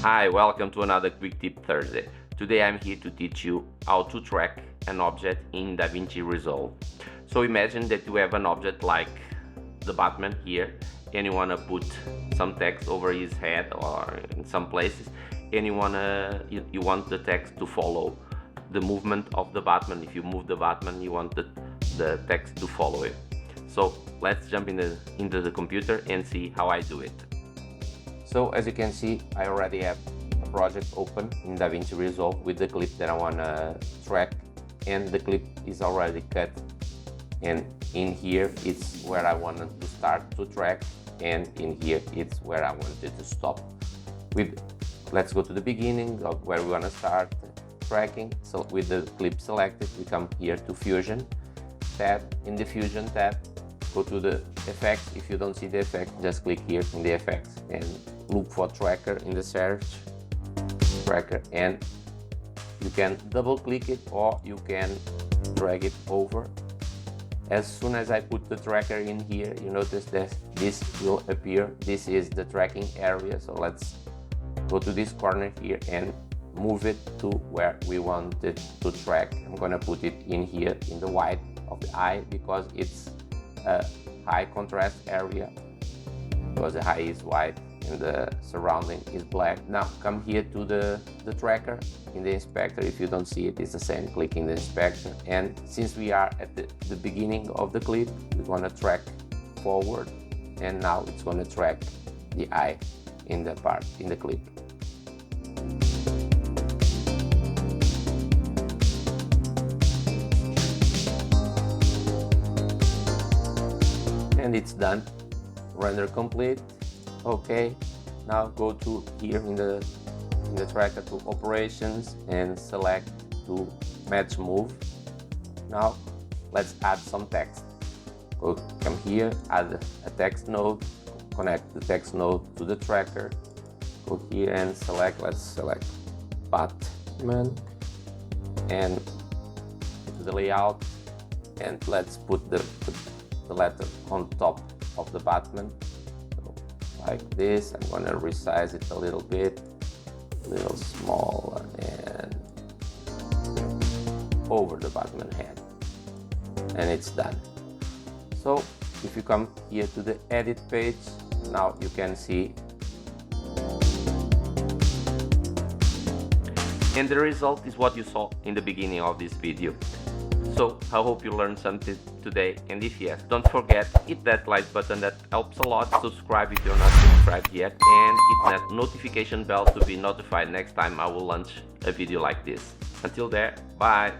Hi, welcome to another Quick Tip Thursday. Today I'm here to teach you how to track an object in Davinci Resolve. So imagine that you have an object like the Batman here and you want to put some text over his head or in some places, and you want the text to follow the movement of the Batman. If you move the Batman, you want the text to follow it. So let's jump into the computer and see how I do it. So as you can see, I already have a project open in Davinci Resolve with the clip that I want to track, and the clip is already cut, and in here it's where I wanted to start to track, and in here it's where I wanted to stop. Let's go to the beginning of where we want to start tracking. So with the clip selected, we come here to Fusion tab. In the Fusion tab, go to the effects. If you don't see the effect, just click here in the effects and look for tracker in the search tracker, and you can double click it or you can drag it over. As soon as I put the tracker in here, you notice that this will appear. This is the tracking area. So let's go to this corner here and move it to where we want it to track. I'm gonna put it in here in the white of the eye because it's a high contrast area, because the eye is white and the surrounding is black. Now come here to the tracker in the inspector. If you don't see it, it's the same. Click in the inspector, and since we are at the beginning of the clip, we want to track forward, and now it's going to track the eye in the part in the clip. And it's done. Render complete. Okay, now go to here in the tracker to operations and select to match move. Now let's add some text. Come here, add a text node, connect the text node to the tracker. Go here and let's select Batman and to the layout, and let's put the letter on top of the Batman. Like this. I'm gonna resize it a little bit, a little smaller, and over the Batman head, and it's done. So if you come here to the edit page, now you can see, and the result is what you saw in the beginning of this video. So I hope you learned something today, and if yes, don't forget, hit that like button, that helps a lot. Subscribe if you're not subscribed yet, and hit that notification bell to be notified next time I will launch a video like this. Until there, bye!